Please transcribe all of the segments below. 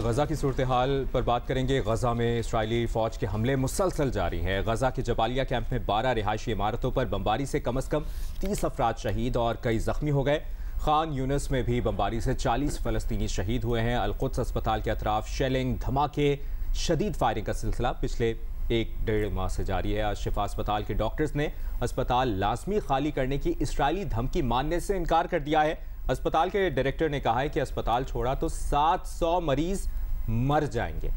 غزہ کی صورتحال پر بات کریں گے۔ غزہ میں اسرائیلی فوج کے حملے مسلسل جاری ہیں۔ غزہ کے جبالیہ کیمپ میں 12 رہائشی عمارتوں پر بمباری سے کم 30 افراد شہید اور کئی زخمی ہو گئے۔ خان یونس میں بھی بمباری سے 40 فلسطینی شہید ہوئے ہیں۔ القدس اسپتال کے اطراف شیلنگ، دھماکے، شدید فائرنگ کا سلسلہ پچھلے 1-1.5 ماہ سے جاری ہے۔ آج شفا اسپتال کے ڈاکٹرز نے اسپتال لازمی خالی کرنے کی اسرائیلی دھمکی ماننے سے انکار کر دیا ہے۔ اسپتال کے ڈائریکٹر نے کہا ہے کہ اسپتال چھوڑا تو 700 مریض مر جائیں گے۔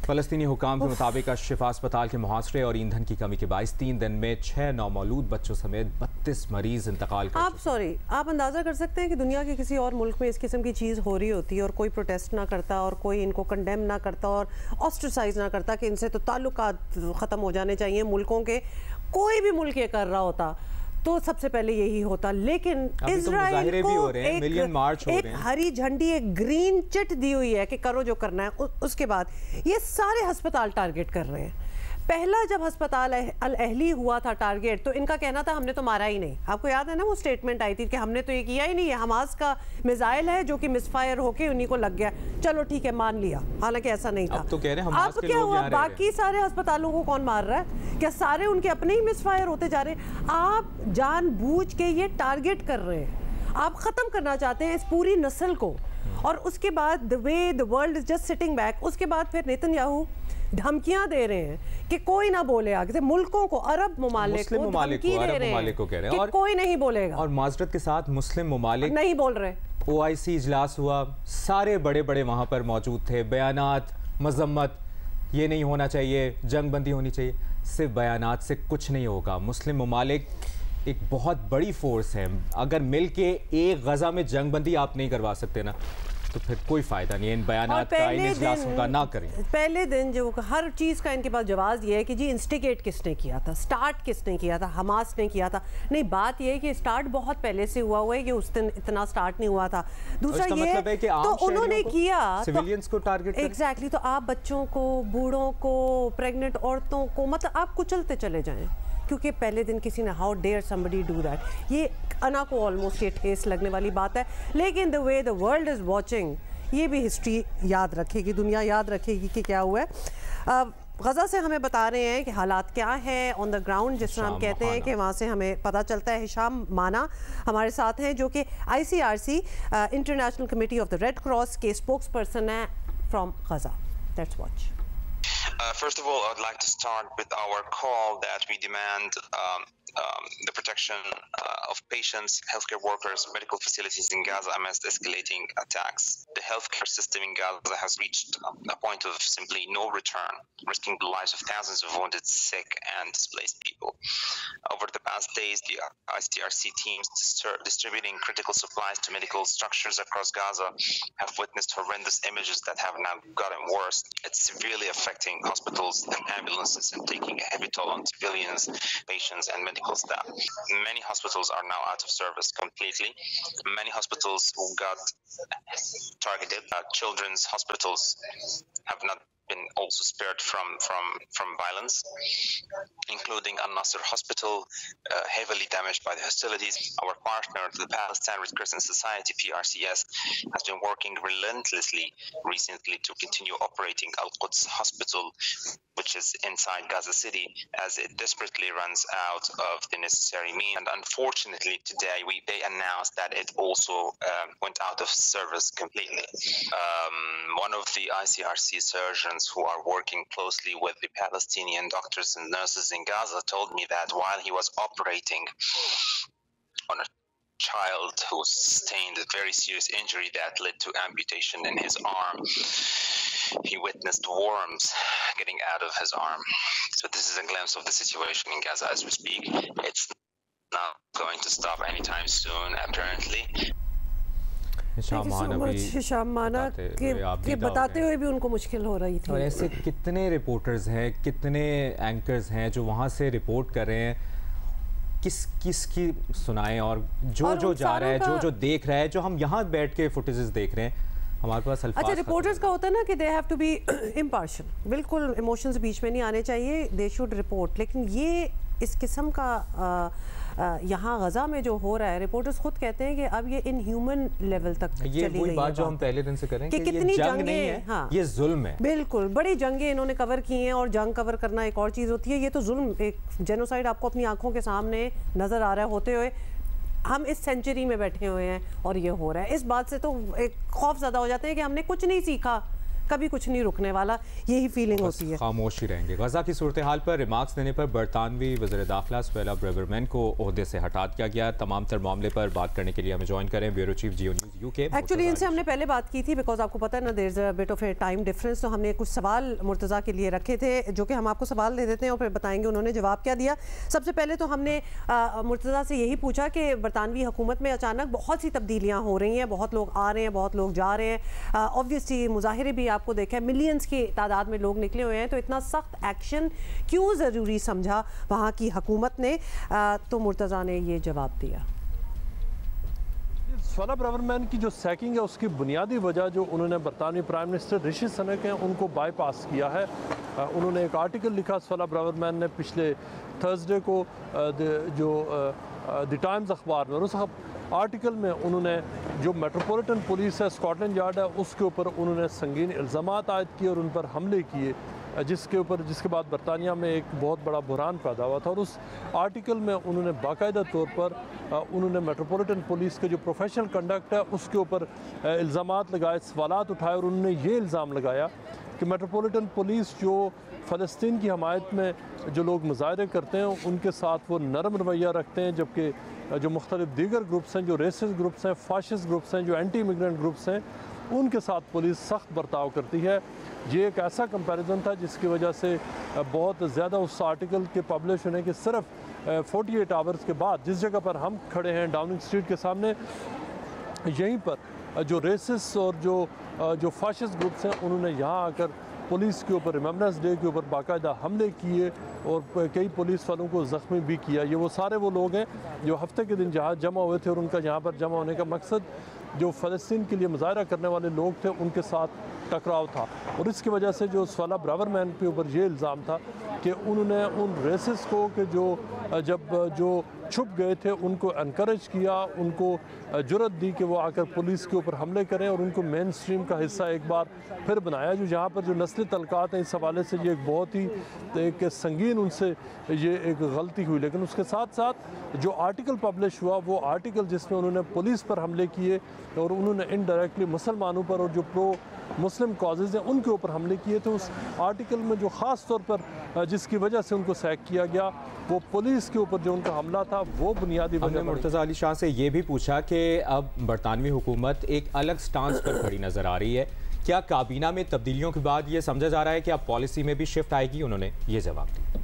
فلسطینی حکام کے مطابق شفا اسپتال کے محاصرے اور ایندھن کی کمی کے باعث 3 دن میں 6 نومولود بچوں سمیت 32 مریض انتقال کر چکے۔ آپ اندازہ کر سکتے ہیں کہ دنیا کے کسی اور ملک میں اس قسم کی چیز ہو رہی ہوتی ہے اور کوئی پروٹیسٹ نہ کرتا اور کوئی ان کو کنڈیم نہ کرتا اور آسٹرسائز نہ کرتا کہ ان سے تو تعلقات ختم ہو جانے چاہیے ملکوں کے، کوئی بھی ملک یہ کر رہا ہوتا تو سب سے پہلے یہی ہوتا۔ لیکن اسرائیل کو ایک ہری جھنڈی، ایک گرین چٹ دی ہوئی ہے کہ کرو جو کرنا ہے۔ اس کے بعد یہ سارے ہسپتال ٹارگٹ کر رہے ہیں۔ پہلا جب ہسپتال الاہلی ہوا تھا ٹارگٹ تو ان کا کہنا تھا ہم نے تو مارا ہی نہیں۔ آپ کو یاد ہے نا وہ سٹیٹمنٹ آئی تھی کہ ہم نے تو یہ کیا ہی نہیں، یہ حماس کا میزائل ہے جو کہ مس فائر ہو کے انہی کو لگ گیا، چلو ٹھیک ہے مان لیا، حالانکہ ایسا نہیں تھا۔ اب کیا ہوا؟ باقی سارے ہسپتالوں کو کون مار رہا ہے؟ کیا سارے ان کے اپنے ہی مس فائر ہوتے جا رہے ہیں؟ آپ جان بوجھ کے یہ ٹارگٹ کر رہے ہیں، آپ ختم کرنا چاہتے ہیں اس پوری نسل کو۔ اور اس کے بعد the way the world is just sitting back، اس کے بعد پھر نیتن یاہو دھمکیاں دے رہے ہیں کہ کوئی نہ بولے، آگے سے ملکوں کو، عرب ممالک کو دھمکی دے رہے ہیں کہ کوئی نہیں بولے گا۔ اور معذرت کے ساتھ مسلم ممالک نہیں بول رہے۔ OIC اجلاس ہوا، سارے بڑے بڑے وہاں پر موجود تھے، بیانات، مذمت، یہ نہیں ہونا چاہیے، جنگ بندی ہونی چاہیے۔ صرف بیانات سے کچھ نہیں ہوگا۔ مسلم ممالک ایک بہت بڑی فورس ہے، اگر مل کے ایک غزہ میں جنگ بندی آپ نہیں کروا سکتے نا تو پھر کوئی فائدہ نہیں ہے۔ ان بیانات کا، ان اجلاسوں کا نہ کریں۔ پہلے دن جو ہر چیز کا ان کے پاس جواز یہ ہے کہ جی انسٹیگیٹ کس نے کیا تھا، سٹارٹ کس نے کیا تھا، حماس نے کیا تھا۔ نہیں، بات یہ ہے کہ سٹارٹ بہت پہلے سے ہوا ہے، کہ اس دن اتنا سٹارٹ نہیں ہوا تھا۔ دوسرا یہ تو انہوں نے کیا سیویلینز کو ٹارگٹ، ایگزیکٹلی، تو آپ بچوں کو، بوڑھوں کو، پریگننٹ عورتوں کو، مطلب آپ کچلتے چلے جائیں، کیونکہ پہلے دن کسی نے how dare somebody do that، یہ انا کو آلموسٹ یہ ٹھیس لگنے والی بات ہے۔ لیکن the way the world is watching، یہ بھی ہسٹری یاد رکھے گی، دنیا یاد رکھے گی کہ کیا ہوا ہے۔ غزہ سے ہمیں بتا رہے ہیں کہ حالات کیا ہے آن دا گراؤنڈ، جس طرح ہم کہتے ہیں کہ وہاں سے ہمیں پتہ چلتا ہے۔ ہشام مانا ہمارے ساتھ ہیں جو کہ ICRC international committee of the red cross کے اسپوکس پرسن ہیں from Gaza. Let's watch. First of all, I'd like to start with our call that we demand the protection of patients, healthcare workers, medical facilities in Gaza amidst escalating attacks. The healthcare system in Gaza has reached a point of simply no return, risking the lives of thousands of wounded, sick, and displaced people. Over the past days, the ICRC teams distributing critical supplies to medical structures across Gaza have witnessed horrendous images that have now gotten worse. It's severely affecting hospitals and ambulances and taking a heavy toll on civilians, patients, and medical staff. Many hospitals are now out of service completely. Many hospitals who got targeted, children's hospitals, have not been also spared from violence, including Al-Nasser Hospital, heavily damaged by the hostilities. Our partner, the Palestine Red Crescent Society, PRCS, has been working relentlessly recently to continue operating Al-Quds Hospital, which is inside Gaza City, as it desperately runs out of the necessary means. And unfortunately, today they announced that it also went out of service completely. One of the ICRC surgeons who are working closely with the Palestinian doctors and nurses in Gaza told me that while he was operating on a child who sustained a very serious injury that led to amputation in his arm, he witnessed worms getting out of his arm. So this is a glimpse of the situation in Gaza as we speak. It's not going to stop anytime soon, apparently. ہشام مانا کہ بتاتے ہوئے بھی ان کو مشکل ہو رہی تھی۔ اور ایسے کتنے رپورٹرز ہیں، کتنے اینکرز ہیں جو وہاں سے رپورٹ کر رہے ہیں، کس کی سنائیں، اور جو جا رہا ہے، جو دیکھ رہا ہے، جو ہم یہاں بیٹھ کے فوٹیجز دیکھ رہے ہیں، ہمارے پاس الفاظ۔ اچھا، رپورٹرز کا ہوتا ہے نا کہ they have to be impartial, بالکل ایموشنز بیچ میں نہیں آنے چاہیے، دے شوڈ رپورٹ، لیکن یہ اس قسم کا یہاں غزہ میں جو ہو رہا ہے، رپورٹرز خود کہتے ہیں کہ اب یہ ان ہیومن لیول تک چلی گئی ہے. یہ وہی بات جو ہم پہلے دن سے کریں کہ یہ جنگ نہیں ہے، یہ ظلم ہے. بالکل، بڑی جنگیں انہوں نے کور کی ہیں، اور جنگ کور کرنا ایک اور چیز ہوتی ہے. یہ تو ظلم، ایک جینوسائیڈ آپ کو اپنی آنکھوں کے سامنے نظر آ رہا ہے ہوتے ہوئے. ہم اس سینچری میں بیٹھے ہوئے ہیں اور یہ ہو رہا ہے. اس بات سے تو ایک خوف زیادہ ہو جاتے ہیں کہ ہم نے کچھ نہیں سیکھا، کبھی کچھ نہیں رکنے والا، یہی فیلنگ ہوتی ہے. خاموش ہی رہیں گے. غزہ کی صورتحال پر ریمارکس دینے پر برطانوی وزیر داخلہ سویلا براورمین کو عہدے سے ہٹا دیا گیا. تمام تر معاملے پر بات کرنے کے لیے ہمیں جوائن کریں bureau chief Geo news UK. Actually ان سے ہم نے پہلے بات کی تھی، بیکاز آپ کو پتہ ہے نا there is a bit of a time difference, تو ہم نے کچھ سوال مرتضیٰ کے لیے رکھے تھے جو کہ ہم آپ کو سوال دے دیتے ہیں اور پھر بتائیں گے انہوں نے جواب کیا دیا. سب سے پہلے تو ہم نے مرتضیٰ سے یہی پوچھا کہ برطانوی حکومت میں اچانک بہت سی تبدیلیاں ہو رہی ہیں، بہت لوگ آ رہے ہیں، بہت لوگ جا رہے ہیں. آبویسلی مظاہرے بھی آپ کو دیکھا ہے، ملینز کی تعداد میں لوگ نکلے ہوئے ہیں، تو اتنا سخت ایکشن کیوں ضروری سمجھا وہاں کی حکومت نے؟ تو مرتضیٰ نے یہ جواب دیا. سویلا براورمین کی جو سیکنگ ہے اس کی بنیادی وجہ جو انہوں نے برطانوی پرائم منسٹر رشی سنک ہیں ان کو بائی پاس کیا ہے. انہوں نے ایک آرٹیکل لکھا سویلا براورمین نے پچھلے تھرسڈے کو جو دی ٹائمز اخبار میں، اور اس آرٹیکل میں انہوں نے جو میٹروپولیٹن پولیس ہے، اسکاٹلینڈ یارڈ ہے، اس کے اوپر انہوں نے سنگین الزامات عائد کیے اور ان پر حملے کیے، جس کے بعد برطانیہ میں ایک بہت بڑا بحران پیدا ہوا تھا. اور اس آرٹیکل میں انہوں نے باقاعدہ طور پر انہوں نے میٹروپولیٹن پولیس کے جو پروفیشنل کنڈکٹ ہے اس کے اوپر الزامات لگائے، سوالات اٹھائے، اور انہوں نے یہ الزام لگایا کہ میٹروپولیٹن پولیس جو فلسطین کی حمایت میں جو لوگ مظاہرے کرتے ہیں ان کے ساتھ وہ نرم رویہ رکھتے ہیں، جبکہ جو مختلف دیگر گروپس ہیں، جو ریسسٹ گروپس ہیں، فاشسٹ گروپس ہیں، جو اینٹی امیگرنٹ گروپس ہیں، ان کے ساتھ پولیس سخت برتاؤ کرتی ہے. یہ ایک ایسا کمپیریزن تھا جس کی وجہ سے بہت زیادہ اس آرٹیکل کے پبلش ہونے کے صرف 48 آورز کے بعد جس جگہ پر ہم کھڑے ہیں ڈاؤننگ اسٹریٹ کے سامنے، یہیں پر جو ریسسٹ اور جو فاشسٹ گروپس ہیں انہوں نے یہاں آ کر پولیس کے اوپر ریممبرنس ڈے کے اوپر باقاعدہ حملے کیے اور کئی پولیس والوں کو زخمی بھی کیا. یہ وہ سارے وہ لوگ ہیں جو ہفتے کے دن جہاں جمع ہوئے تھے، اور ان کا یہاں پر جمع ہونے کا مقصد جو فلسطین کے لیے مظاہرہ کرنے والے لوگ تھے ان کے ساتھ ٹکراؤ تھا. اور اس کی وجہ سے جو سویلا براورمین کے اوپر یہ الزام تھا کہ انہوں نے ان ریسس کو کہ جو چھپ گئے تھے ان کو انکریج کیا، ان کو جرأت دی کہ وہ آ کر پولیس کے اوپر حملے کریں، اور ان کو مین اسٹریم کا حصہ ایک بار پھر بنایا. جہاں پر جو نسلی تعلقات ہیں اس حوالے سے یہ ایک بہت ہی ایک سنگین ان سے یہ ایک غلطی ہوئی. لیکن اس کے ساتھ ساتھ جو آرٹیکل پبلش ہوا وہ آرٹیکل جس میں انہوں نے پولیس پر حملے کیے اور انہوں نے انڈائریکٹلی مسلمانوں پر اور جو پرو مسلم کازز ہیں ان کے اوپر حملے کیے تھے، اس آرٹیکل میں جو خاص طور پر جس کی وجہ سے ان کو سیک کیا گیا وہ پولیس کے اوپر جو ان کا حملہ تھا وہ بنیادی وجہ. ہم نے مرتضیٰ علی شاہ سے یہ بھی پوچھا کہ اب برطانوی حکومت ایک الگ سٹانس پر کھڑی نظر آ رہی ہے، کیا کابینہ میں تبدیلیوں کے بعد یہ سمجھا جا رہا ہے کہ اب پالیسی میں بھی شفٹ آئے گی؟ انہوں نے یہ جواب دیا.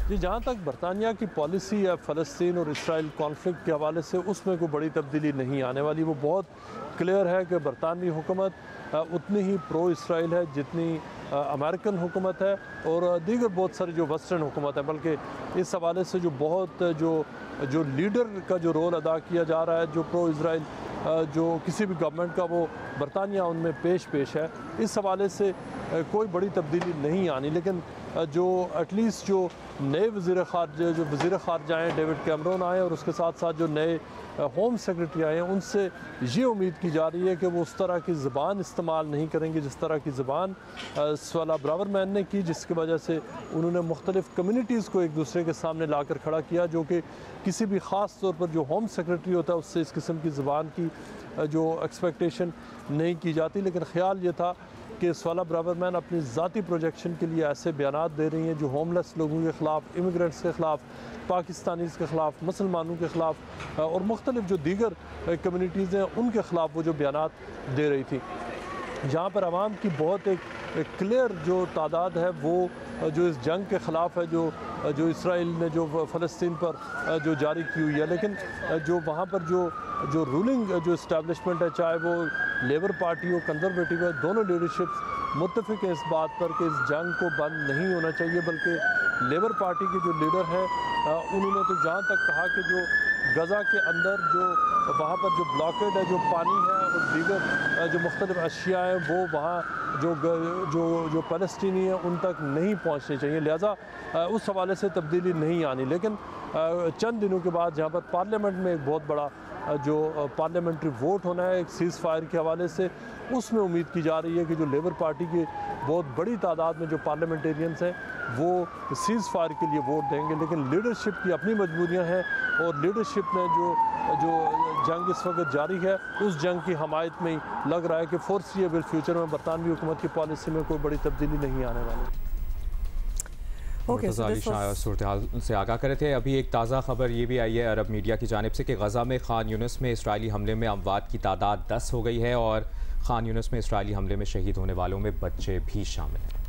جی، جہاں تک برطانیہ کی پالیسی ہے فلسطین اور اسرائیل کانفلکٹ کے حوالے سے اس میں کوئی بڑی تبدیلی نہیں آنے والی. وہ بہت کلیئر ہے کہ برطانوی حکومت اتنی ہی پرو اسرائیل ہے جتنی امریکن حکومت ہے اور دیگر بہت ساری جو ویسٹرن حکومت ہے. بلکہ اس حوالے سے جو بہت جو لیڈر کا جو رول ادا کیا جا رہا ہے جو پرو اسرائیل جو کسی بھی گورنمنٹ کا وہ برطانیہ ان میں پیش ہے. اس حوالے سے کوئی بڑی تبدیلی نہیں آنی. لیکن جو ایٹ لیسٹ جو نئے وزیر خارجہ ہیں ڈیوڈ کیمرون آئے اور اس کے ساتھ ساتھ جو نئے ہوم سیکرٹری آئے ہیں ان سے یہ امید کی جا رہی ہے کہ وہ اس طرح کی زبان استعمال نہیں کریں گے جس طرح کی زبان سویلا براورمین نے کی، جس کی وجہ سے انہوں نے مختلف کمیونٹیز کو ایک دوسرے کے سامنے لا کر کھڑا کیا، جو کہ کسی بھی خاص طور پر جو ہوم سیکرٹری ہوتا ہے اس سے اس قسم کی زبان کی جو ایکسپیکٹیشن نہیں کی جاتی. لیکن خیال یہ تھا کہ سویلا براورمین اپنی ذاتی پروجیکشن کے لیے ایسے بیانات دے رہی ہیں جو ہوم لیس لوگوں کے خلاف، امیگرنٹس کے خلاف، پاکستانیز کے خلاف، مسلمانوں کے خلاف اور مختلف جو دیگر کمیونٹیز ہیں ان کے خلاف وہ جو بیانات دے رہی تھی. جہاں پر عوام کی بہت ایک کلیئر جو تعداد ہے وہ جو اس جنگ کے خلاف ہے جو اسرائیل نے جو فلسطین پر جو جاری کی ہوئی ہے. لیکن جو وہاں پر جو رولنگ جو اسٹیبلشمنٹ ہے، چاہے وہ لیبر پارٹی ہو، کنزرویٹو ہے، دونوں لیڈرشپس متفق ہیں اس بات پر کہ اس جنگ کو بند نہیں ہونا چاہیے. بلکہ لیبر پارٹی کے جو لیڈر ہیں انہوں نے تو جہاں تک کہا کہ غزہ کے اندر جو وہاں پر جو بلاکیڈ ہے، جو پانی ہے اور دیگر جو مختلف اشیاء ہیں وہ وہاں جو فلسطینی ہیں ان تک نہیں پہنچنی چاہیے، لہٰذا اس حوالے سے تبدیلی نہیں آنی۔ لیکن چند دنوں کے بعد جہاں پر پارلیمنٹ میں ایک بہت بڑا جو پارلیمنٹری ووٹ ہونا ہے ایک سیز فائر کے حوالے سے، اس میں امید کی جا رہی ہے کہ جو لیبر پارٹی کی بہت بڑی تعداد میں جو پارلیمنٹیرینز ہیں وہ سیز فائر کے لیے ووٹ دیں گے، لیکن لیڈرشپ کی اپنی مجبوریاں ہیں اور لیڈرشپ نے جو جنگ اس وقت جاری ہے اس جنگ کی حمایت میں ہی لگ رہا ہے کہ فورسیبل فیوچر میں برطانوی حکومت کی پالیسی میں کوئی بڑی تبدیلی نہیں آنے والی۔ مرتضیٰ علی شاہ صورتحال سے آگاہ کرے تھے۔ ابھی ایک تازہ خبر یہ بھی آئی ہے عرب میڈیا کی جانب سے کہ غزہ میں خان یونس میں اسرائیلی حملے میں اموات کی تعداد 10 ہو گئی ہے اور خان یونس میں اسرائیلی حملے میں شہید ہونے والوں میں بچے بھی شامل ہیں۔